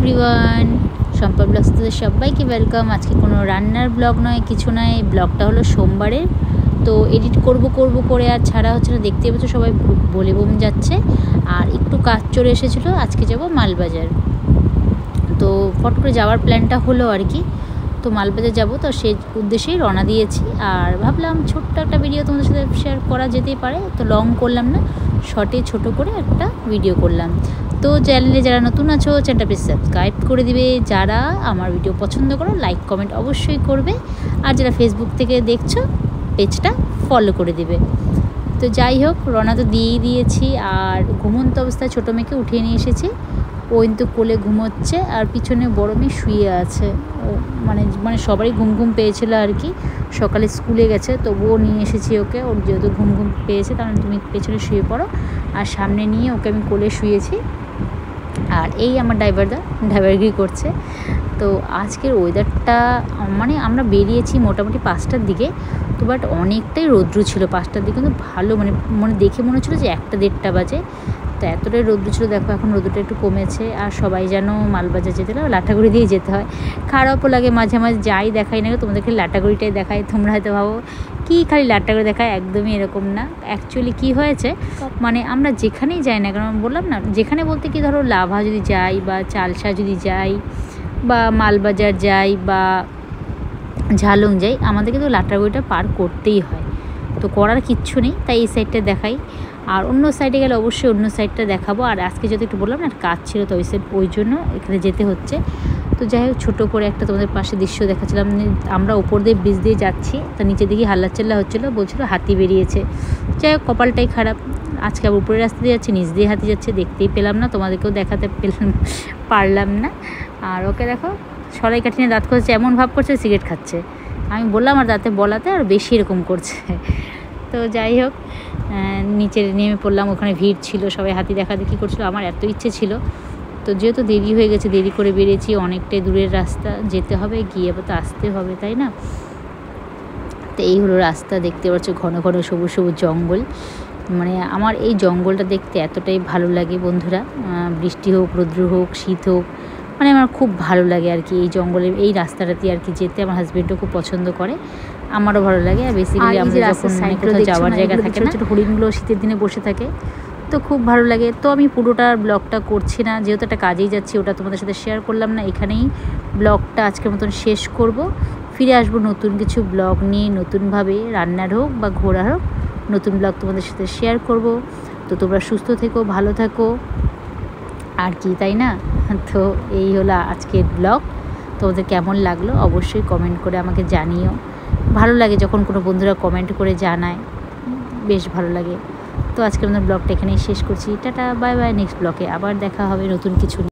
Everyone, সম্পা blogs থেকে সবাইকে welcome. আজকে কোনো রান্নার ব্লগ নয়, কিছু নয়। ব্লগটা হলো সোমবারের, তো এডিট করব করে আর ছাড়া হচ্ছে না। দেখতে পাচ্ছ সবাই বলে বম যাচ্ছে, আর একটু কাজ চলে এসেছিলো। আজকে যাব মালবাজার, তো ফট করে যাওয়ার প্ল্যানটা হলো আর কি। তো মালবাজার যাব, তো সেই উদ্দেশ্যেই রওনা দিয়েছি। আর ভাবলাম ছোট্ট একটা ভিডিও তোমাদের সাথে শেয়ার করা যেতেই পারে, তো লং করলাম না, শর্টে ছোট করে একটা ভিডিও করলাম। তো চ্যানেলে যারা নতুন আছো চ্যানেলটা প্লিজ সাবস্ক্রাইব করে দিবে, যারা আমার ভিডিও পছন্দ করো লাইক কমেন্ট অবশ্যই করবে, আর যারা ফেসবুক থেকে দেখছো পেজটা ফলো করে দিবে। তো যাই হোক, রওনা তো দিয়েই দিয়েছি। আর ঘুমন্ত অবস্থায় ছোটো মেয়েকে উঠিয়ে নিয়ে এসেছি, ও কিন্তু কোলে ঘুমোচ্ছে, আর পিছনে বড় মেয়ে শুয়ে আছে। ও মানে সবারই ঘুম পেয়েছিল আর কি, সকালে স্কুলে গেছে, তবুও নিয়ে এসেছি ওকে। ওর যেহেতু ঘুম পেয়েছে, তাহলে তুমি পেছনে শুয়ে পড়ো, আর সামনে নিয়ে ওকে আমি কোলে শুয়েছি। আর এই আমার ড্রাইভারগিরি করছে। তো আজকের ওয়েদারটা মানে আমরা বেরিয়েছি মোটামুটি 5টার দিকে, তো বাট অনেকটাই রৌদ্র ছিল 5টার দিকে, কিন্তু ভালো মানে দেখে মনে হচ্ছিলো যে 1টা-1.5টা বাজে। তো এতটাই রৌদ্র ছিল, দেখো এখন রৌদ্রটা একটু কমেছে। আর সবাই যেন মালবাজার যেতে হলে লাটাগুড়ি দিয়ে যেতে হয়। খারাপও লাগে মাঝে মাঝে, যাই দেখাই না, তোমাদেরকে লাটাগুড়িটাই দেখাই। তোমরা হয়তো ভাবো কী খালি লাটাগুড়ি দেখায়, একদমই এরকম না। অ্যাকচুয়ালি কী হয়েছে, মানে আমরা যেখানেই যাই না, কারণ বললাম না, যেখানে বলতে কি, ধরো লাভা যদি যাই, বা চালসা যদি যাই, বা মালবাজার যাই, বা ঝালং যাই, আমাদেরকে তো লাটাগুড়িটা পার করতেই হয়। তো করার কিচ্ছু নেই, তাই এই সাইডটা দেখাই। আর অন্য সাইডে গেলে অবশ্যই অন্য সাইডটা দেখাবো। আর আজকে যদি একটু বললাম না, কাজ ছিল, তো ওই জন্য এখানে যেতে হচ্ছে। তো যাই হোক, ছোটো করে একটা তোমাদের পাশে দৃশ্য দেখাচ্ছিলাম। আমরা ওপর দিয়ে ব্রিজ দিয়ে যাচ্ছি, তো নিচে দিকে হাল্লাচাল্লা হচ্ছিলো, বলছিলো হাতি বেরিয়েছে। যাই হোক, কপালটাই খারাপ, আজকে আবার উপরের রাস্তা দিয়ে যাচ্ছে, নিচ দিয়ে হাতি যাচ্ছে, দেখতেই পেলাম না, তোমাদেরকেও দেখাতে পারলাম না। আর ওকে দেখো, সরাই কাঠিনে দাঁত করছে, এমন ভাব করছে সিগারেট খাচ্ছে। আমি বললাম আর দাঁতে বলাতে আর বেশি এরকম করছে। তো যাই হোক, নিচে নেমে পড়লাম। ওখানে ভিড় ছিল, সবাই হাতি দেখি করছিল। আমার এত ইচ্ছে ছিল, তো যেহেতু দেরি হয়ে গেছে, দেরি করে বেরিয়েছি, অনেকটাই দূরের রাস্তা যেতে হবে, গিয়ে তো আসতে হবে, তাই না? তো এই হলো রাস্তা, দেখতে পাচ্ছ ঘন ঘন সবুজ সবুজ জঙ্গল। মানে আমার এই জঙ্গলটা দেখতে এতটাই ভালো লাগে বন্ধুরা, বৃষ্টি হোক, রৌদ্র হোক, শীত হোক, মানে আমার খুব ভালো লাগে আর কি এই জঙ্গলের এই রাস্তাটাতে আর কি যেতে। আমার হাজব্যান্ডও খুব পছন্দ করে, আমারও ভালো লাগে। আর বেসিক্যালি আমরা যখন কোথাও যাওয়ার জায়গা থাকে না, হরিণগুলো শীতের দিনে বসে থাকে, তো খুব ভালো লাগে। তো আমি পুরোটা ব্লগটা করছি না, যেহেতু একটা কাজেই যাচ্ছি, ওটা তোমাদের সাথে শেয়ার করলাম না। এখানেই ব্লগটা আজকের মতন শেষ করব। ফিরে আসবো নতুন কিছু ব্লগ নিয়ে, নতুনভাবে, রান্নার হোক বা ঘোরার হোক, নতুন ব্লগ তোমাদের সাথে শেয়ার করব। তো তোমরা সুস্থ থেকো, ভালো থাকো আর কি, তাই না? তো এই হলো আজকের ব্লগ। তোমাদের কেমন লাগলো অবশ্যই কমেন্ট করে আমাকে জানিও। ভালো লাগে যখন কোনো বন্ধুরা কমেন্ট করে জানায়, বেশ ভালো লাগে। তো আজকে আমাদের ব্লগটা এখানেই শেষ করছি। Tata, bye bye. নেক্সট ব্লগে আবার দেখা হবে নতুন কিছু।